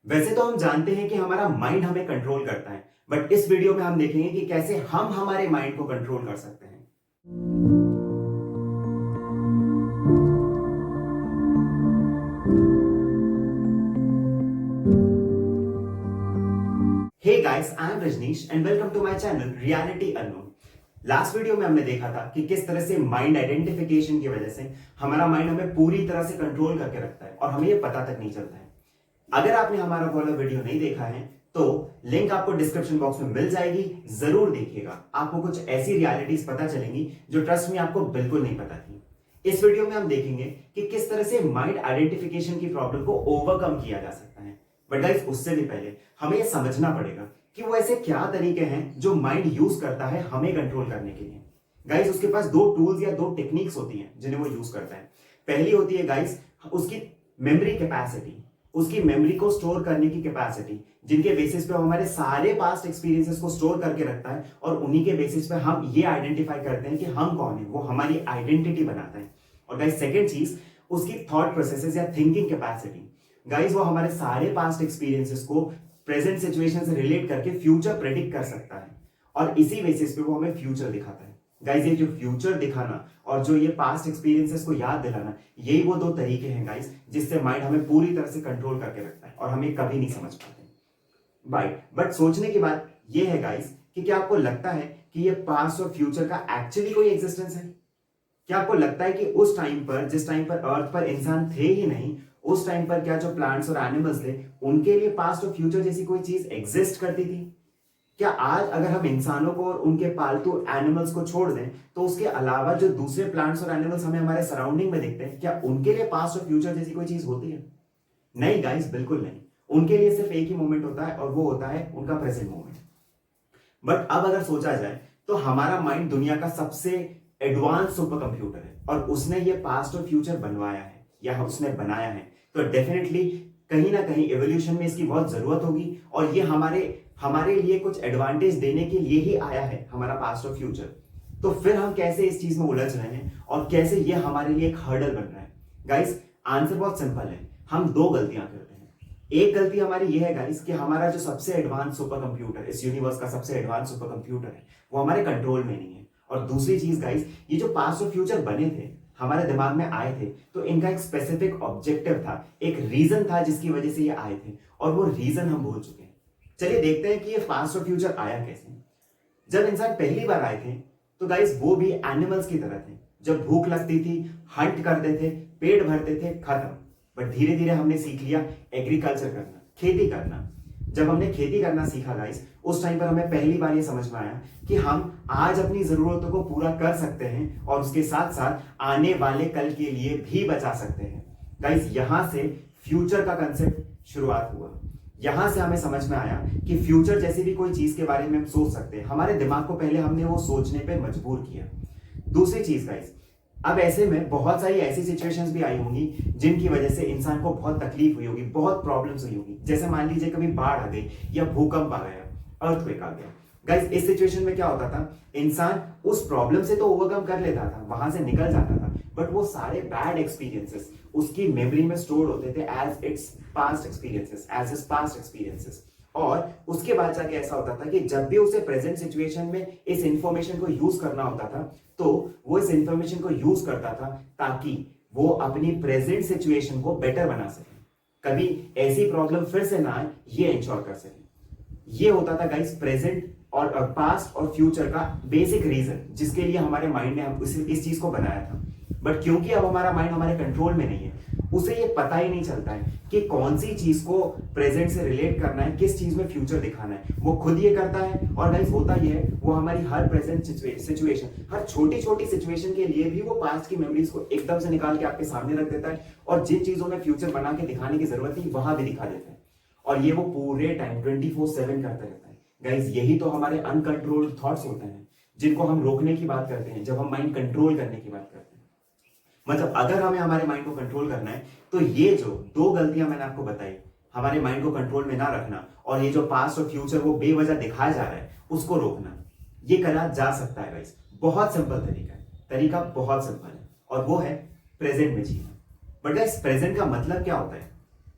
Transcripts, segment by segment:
वैसे तो हम जानते हैं कि हमारा माइंड हमें कंट्रोल करता है, बट इस वीडियो में हम देखेंगे कि कैसे हम हमारे माइंड को कंट्रोल कर सकते हैं। Hey guys, I am Rajneesh and welcome to my channel reality unknown. Last video में हमने देखा था कि किस तरह से माइंड आइडेंटिफिकेशन की वजह से हमारा माइंड हमें पूरी तरह से कंट्रोल करके रखता है और हमें ये पता तक नहीं चलता है। अगर आपने हमारा वाला वीडियो नहीं देखा है तो लिंक आपको डिस्क्रिप्शन बॉक्स में मिल जाएगी, जरूर देखिएगा। आपको कुछ ऐसी रियलिटीज पता चलेंगी जो ट्रस्ट में आपको बिल्कुल नहीं पता थी। इस वीडियो में हम देखेंगे कि किस तरह से माइंड आइडेंटिफिकेशन की प्रॉब्लम को ओवरकम किया जा सकता है। बट गाइस, उससे भी पहले हमें यह समझना पड़ेगा कि वो ऐसे क्या तरीके हैं जो माइंड यूज करता है हमें कंट्रोल करने के लिए। गाइस, उसके पास दो टूल्स या दो टेक्निक्स होती हैं जिन्हें वो यूज करता है। पहली होती है गाइस उसकी मेमोरी कैपेसिटी, उसकी मेमोरी को स्टोर करने की कैपेसिटी, जिनके बेसिस पे वो हमारे सारे पास्ट एक्सपीरियंसेस को स्टोर करके रखता है और उन्हीं के बेसिस पे हम ये आइडेंटिफाई करते हैं कि हम कौन है, वो हमारी आइडेंटिटी बनाता है। और गाइस, सेकंड चीज उसकी थॉट प्रोसेसेस या थिंकिंग कैपेसिटी। गाइस, वो हमारे सारे पास्ट एक्सपीरियंसेस को प्रेजेंट सिचुएशन से रिलेट करके फ्यूचर प्रेडिक्ट कर सकता है और इसी बेसिस पे वो हमें फ्यूचर दिखाता है। गाइस, ये जो फ्यूचर दिखाना और जो ये पास्ट एक्सपीरियंसेस को याद दिलाना, यही वो दो तरीके हैं गाइस जिससे माइंड हमें पूरी तरह से कंट्रोल करके रखता है और हमें कभी नहीं समझ पाते। बट सोचने की बात ये है गाइस कि क्या आपको लगता है कि ये पास्ट और फ्यूचर का एक्चुअली कोई एग्जिस्टेंस है? क्या आपको लगता है कि उस टाइम पर, जिस टाइम पर अर्थ पर इंसान थे ही नहीं, उस टाइम पर क्या जो प्लांट्स और एनिमल्स थे उनके लिए पास्ट और फ्यूचर जैसी कोई चीज एग्जिस्ट करती थी? क्या आज अगर हम इंसानों को और उनके पालतू एनिमल्स को छोड़ दें तो उसके अलावा जो दूसरे प्लांट्स और एनिमल्स हमें हमारे सराउंडिंग में दिखते हैं, क्या उनके लिए पास्ट और फ्यूचर जैसी कोई चीज होती है? नहीं गाइस, बिल्कुल नहीं। उनके लिए सिर्फ एक ही मोमेंट होता है और वो होता है उनका प्रेजेंट मोमेंट। बट अब अगर सोचा जाए तो हमारा माइंड दुनिया का सबसे एडवांस सुपर कंप्यूटर है और उसने ये पास्ट और फ्यूचर बनवाया है या उसने बनाया है, तो डेफिनेटली कहीं ना कहीं एवोल्यूशन में इसकी बहुत जरूरत होगी और ये हमारे हमारे लिए कुछ एडवांटेज देने के लिए ही आया है, हमारा पास्ट और फ्यूचर। तो फिर हम कैसे इस चीज में उलझ रहे हैं और कैसे ये हमारे लिए एक हर्डल बन रहा है? गाइस, आंसर बहुत सिंपल है। हम दो गलतियां करते हैं। एक गलती हमारी ये है गाइस कि हमारा जो सबसे एडवांस सुपर कंप्यूटर, इस यूनिवर्स का सबसे एडवांस सुपर कंप्यूटर है, वो हमारे कंट्रोल में नहीं है। और दूसरी चीज गाइस, ये जो पास्ट और फ्यूचर बने थे, हमारे दिमाग में आए थे, तो इनका एक स्पेसिफिक ऑब्जेक्टिव था, एक रीजन था जिसकी वजह से ये आए थे और वो रीजन हम भूल चुके हैं। चलिए देखते हैं कि ये पास्ट और फ्यूचर आया कैसे। जब इंसान पहली बार आए थे तो गाइस वो भी एनिमल्स की तरह थे। जब भूख लगती थी हंट करते थे, पेट भरते थे, खत्म। बट धीरे धीरे हमने सीख लिया एग्रीकल्चर करना, खेती करना। जब हमने खेती करना सीखा गाइस, उस टाइम पर हमें पहली बार ये समझ में आया कि हम आज अपनी जरूरतों को पूरा कर सकते हैं और उसके साथ साथ आने वाले कल के लिए भी बचा सकते हैं। गाइस, यहां से फ्यूचर का कंसेप्ट शुरुआत हुआ। यहां से हमें समझ में आया कि फ्यूचर जैसी भी कोई चीज के बारे में हम सोच सकते हैं। हमारे दिमाग को पहले हमने वो सोचने पे मजबूर किया। दूसरी चीज गाइस, अब ऐसे में बहुत सारी ऐसी सिचुएशंस भी आई होंगी जिनकी वजह से इंसान को बहुत तकलीफ हुई होगी, बहुत प्रॉब्लम्स हुई होगी। जैसे मान लीजिए कभी बाढ़ आ गई या भूकंप आ गया, अर्थक्वेक आ गया। गाइस, इस सिचुएशन में क्या होता था, इंसान उस प्रॉब्लम से तो ओवरकम कर लेता था, वहां से निकल जाता था, बट वो सारे बैड एक्सपीरियंसेस उसकी मेमोरी में स्टोर होते थे as its past experiences, as his past experiences. और उसके बाद जाके ऐसा होता था कि जब भी उसे प्रेजेंट सिचुएशन में इस इंफॉर्मेशन को यूज करना होता था तो वो इस इंफॉर्मेशन को यूज करता था ताकि वो अपनी प्रेजेंट सिचुएशन को बेटर बना सके, कभी ऐसी प्रॉब्लम फिर से ना आए, ये इंश्योर कर सके। ये होता था गाइस प्रेजेंट और पास्ट और फ्यूचर का बेसिक रीजन जिसके लिए हमारे माइंड ने इस चीज को बनाया था। बट क्योंकि अब हमारा माइंड हमारे कंट्रोल में नहीं है, उसे ये पता ही नहीं चलता है कि कौन सी चीज को प्रेजेंट से रिलेट करना है, किस चीज में फ्यूचर दिखाना है। वो खुद ये करता है और गाइस होता ये है, वो हमारी हर प्रेजेंट सिचुएशन, हर छोटी छोटी सिचुएशन के लिए भी वो पास्ट की मेमोरीज को एकदम से निकाल के आपके सामने रख देता है और जिन चीजों में फ्यूचर बना के दिखाने की जरूरत थी वहां भी दिखा देता है। और ये वो पूरे टाइम 24/7 करता रहता है। गाइस, यही तो हमारे अनकंट्रोल्ड थॉट्स होते हैं जिनको हम रोकने की बात करते हैं जब हम माइंड कंट्रोल करने की बात करते हैं। मतलब अगर हमें हमारे माइंड को कंट्रोल करना है तो ये जो दो गलतियां मैंने आपको बताई, हमारे माइंड को कंट्रोल में ना रखना और ये जो पास्ट और फ्यूचर वो बेवजह दिखाया जा रहा है उसको रोकना, ये करा जा सकता है गाइस। बहुत सिंपल तरीका है, तरीका बहुत सिंपल है और वो है प्रेजेंट में जीना। बट गाइस, प्रेजेंट का मतलब क्या होता है?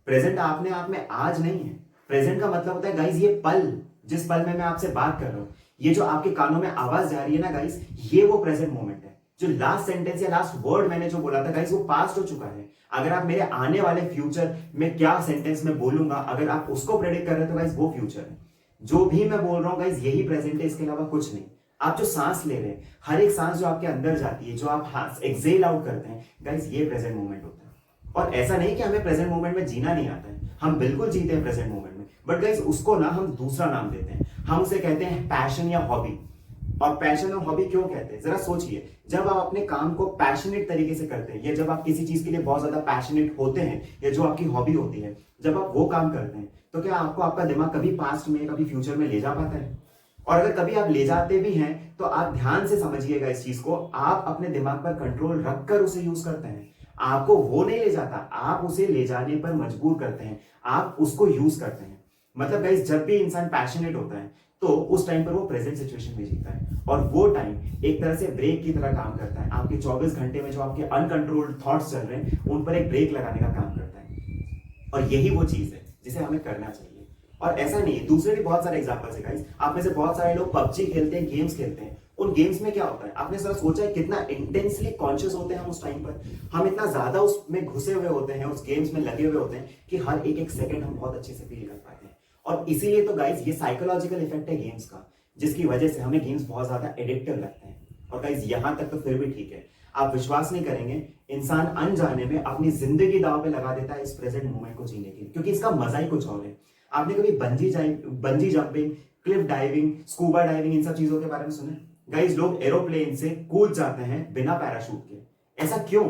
प्रेजेंट आपने आप में आज नहीं है। प्रेजेंट का मतलब होता है गाइस ये पल, जिस पल में मैं आपसे बात कर रहा हूं, ये जो आपके कानों में आवाज जा रही है ना गाइस, ये वो प्रेजेंट मोमेंट है। जो लास्ट सेंटेंस या लास्ट वर्ड मैंने जो बोला था गाइस, वो पास्ट हो चुका है। अगर आप मेरे आने वाले फ्यूचर में क्या सेंटेंस में बोलूंगा, अगर आप उसको प्रेडिक्ट कर रहे हो तो गाइस वो फ्यूचर है। जो भी मैं बोल रहा हूं गाइस यही प्रेजेंट है, इसके अलावा कुछ नहीं। आप जो सांस ले रहे हैं, हर एक सांस जो आपके अंदर जाती है, जो आप एक्सेल आउट करते हैं गाइस, ये प्रेजेंट मोमेंट होता है। और ऐसा नहीं कि हमें प्रेजेंट मोमेंट में जीना नहीं आता है, हम बिल्कुल जीते हैं प्रेजेंट मोमेंट में, बट गाइस उसको ना हम दूसरा नाम देते हैं, हम उसे कहते हैं पैशन या हॉबी। और पैशन और हॉबी क्यों कहते हैं, जरा सोचिए। जब आप अपने काम को पैशनेट तरीके से करते हैं, या जब आप किसी चीज के लिए बहुत ज्यादा पैशनेट होते हैं, या जो आपकी हॉबी होती है, जब आप वो काम करते हैं, तो क्या आपको आपका दिमाग कभी पास्ट में कभी फ्यूचर में ले जा पाता है? और अगर कभी आप ले जाते भी हैं तो आप ध्यान से समझिएगा इस चीज को, आप अपने दिमाग पर कंट्रोल रखकर उसे यूज करते हैं। आपको वो नहीं ले जाता, आप उसे ले जाने पर मजबूर करते हैं, आप उसको यूज करते हैं। मतलब गाइस जब भी इंसान पैशनेट होता है तो उस टाइम पर वो प्रेजेंट सिचुएशन में जीता है, और वो टाइम एक तरह से ब्रेक की तरह काम करता है। आपके 24 घंटे में जो आपके अनकंट्रोल्ड थॉट्स चल रहे हैं, उन पर एक ब्रेक लगाने का काम करता है। और यही वो चीज है जिसे हमें करना चाहिए। और ऐसा नहीं है, दूसरे भी बहुत सारे एग्जांपल्स है गाइस। आप में से बहुत सारे लोग पबजी खेलते हैं, गेम्स खेलते हैं। उन गेम्स में क्या होता है, आपने जरा सोचा है कितना इंटेंसली कॉन्शियस होते हैं हम उस टाइम पर? हम इतना ज्यादा उसमें घुसे हुए होते हैं, उस गेम्स में लगे हुए होते हैं कि हर एक एक सेकंड हम बहुत अच्छे से फील कर पाते हैं। और इसीलिए तो गाइस ये साइकोलॉजिकल इफेक्ट है गेम्स का, जिसकी वजह से हमें गेम्स बहुत ज्यादा एडिक्टिव लगते हैं। और गाइस यहां तक तो फिर भी ठीक है, आप विश्वास नहीं करेंगे, इंसान अनजाने में अपनी जिंदगी दांव पे लगा देता है इस प्रेजेंट मोमेंट को जीने के लिए, क्योंकि इसका मजा ही कुछ और है। आपने कभी bungee jumping, cliff diving, scuba diving, इन सब चीजों के बारे में सुना? गाइस लोग एरोप्लेन से कूद जाते हैं बिना पैराशूट के। ऐसा क्यों?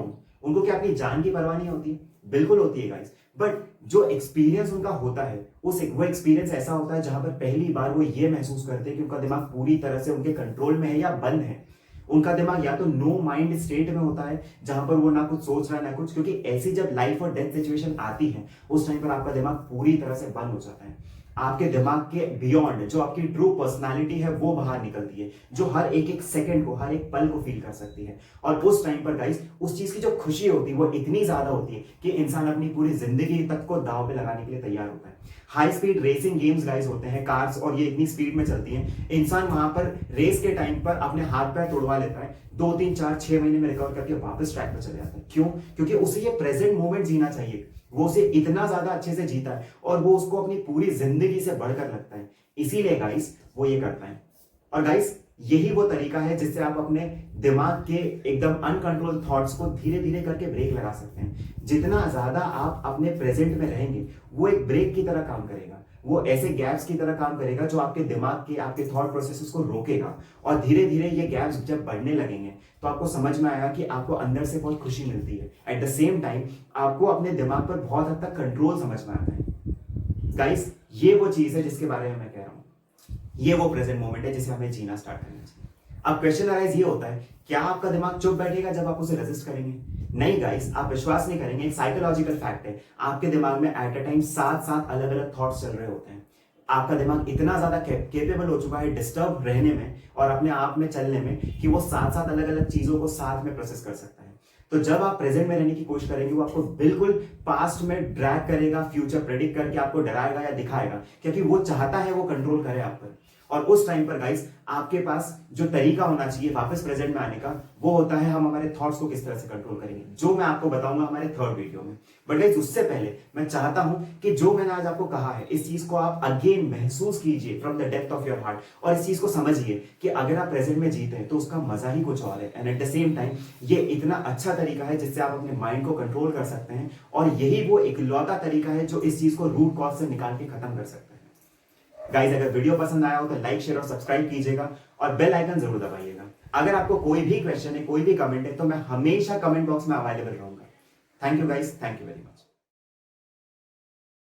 उनको क्या अपनी जान की परवाह नहीं होती? बिल्कुल होती है गाइस, बट जो एक्सपीरियंस उनका होता है वो एक्सपीरियंस ऐसा होता है जहां पर पहली बार वो ये महसूस करते हैं कि उनका दिमाग पूरी तरह से उनके कंट्रोल में है या बंद है। उनका दिमाग या तो नो माइंड स्टेट में होता है, जहां पर वो ना कुछ सोच रहा है ना कुछ, क्योंकि ऐसी जब लाइफ और डेथ सिचुएशन आती है उस टाइम पर आपका दिमाग पूरी तरह से बंद हो जाता है। आपके दिमाग के बियॉन्ड जो आपकी ट्रू पर्सनालिटी है वो बाहर निकलती है, जो हर एक एक सेकंड को, हर एक पल को फील कर सकती है। और उस टाइम पर गाइस उस चीज की जो खुशी होती है वो इतनी ज्यादा होती है कि इंसान अपनी पूरी जिंदगी तक को दांव पे लगाने के लिए तैयार होता है। High speed racing games guys होते हैं, कार्स, और ये इतनी स्पीड में चलती हैं, इंसान वहां पर रेस के टाइम पर अपने हाथ पैर तोड़वा लेता है, 2 3 4 6 महीने में रिकवर करके वापस ट्रैक पर चले जाता है। क्यों? क्योंकि उसे ये प्रेजेंट मोमेंट जीना चाहिए, वो उसे इतना ज्यादा अच्छे से जीता है और वो उसको अपनी पूरी जिंदगी से बढ़कर लगता है, इसीलिए गाइस वो ये करता है। और गाइस यही वो तरीका है जिससे आप अपने दिमाग के एकदम अनकंट्रोल थॉट्स को धीरे धीरे करके ब्रेक लगा सकते हैं। जितना ज्यादा आप अपने प्रेजेंट में रहेंगे वो एक ब्रेक की तरह काम करेगा, वो ऐसे गैप्स की तरह काम करेगा जो आपके दिमाग के, आपके थॉट प्रोसेसेस को रोकेगा। और धीरे धीरे ये गैप्स जब बढ़ने लगेंगे तो आपको समझ में आएगा कि आपको अंदर से बहुत खुशी मिलती है। एट द सेम टाइम आपको अपने दिमाग पर बहुत हद तक कंट्रोल समझ में आता है। गाइस ये वो चीज है जिसके बारे में मैं कह रहा हूं, ये वो प्रेजेंट मोमेंट है जिसे हमें जीना स्टार्ट करना चाहिए। अब क्वेश्चन अराइज ये होता है, क्या आपका दिमाग चुप बैठेगा जब आप उसे रेजिस्ट करेंगे? नहीं गाइस, आप विश्वास नहीं करेंगे, एक साइकोलॉजिकल फैक्ट है, आपके दिमाग में एट अ टाइम 7 अलग अलग थॉट्स चल रहे होते हैं। आपका दिमाग इतना ज्यादा केपेबल हो चुका है डिस्टर्ब रहने में और अपने आप में चलने में कि वो 7 अलग अलग चीजों को साथ में प्रोसेस कर सकता है। तो जब आप प्रेजेंट में रहने की कोशिश करेंगे वो आपको बिल्कुल पास्ट में ड्रैग करेगा, फ्यूचर प्रेडिक्ट करके आपको डराएगा या दिखाएगा, क्योंकि वो चाहता है वो कंट्रोल करे आप पर। और उस टाइम पर गाइस आपके पास जो तरीका होना चाहिए वापस प्रेजेंट में आने का, वो होता है हम हमारे थॉट्स को किस तरह से कंट्रोल करेंगे, जो मैं आपको बताऊंगा हमारे थर्ड वीडियो में। बट गाइस उससे पहले मैं चाहता हूं कि जो मैंने आज आपको कहा है इस चीज को आप अगेन महसूस कीजिए from the depth of your heart, और इस चीज को समझिए कि अगर आप प्रेजेंट में जीते हैं तो उसका मजा ही कुछ और है। And at the same time ये इतना अच्छा तरीका है जिससे आप अपने माइंड को कंट्रोल कर सकते हैं, और यही वो इकलौता तरीका है जो इस चीज को रूट कॉज से निकाल के खत्म कर सकता है। गाइस अगर वीडियो पसंद आया हो तो लाइक, शेयर और सब्सक्राइब कीजिएगा और बेल आइकन जरूर दबाइएगा। अगर आपको कोई भी क्वेश्चन है, कोई भी कमेंट है, तो मैं हमेशा कमेंट बॉक्स में अवेलेबल रहूंगा। Thank you guys, thank you very much.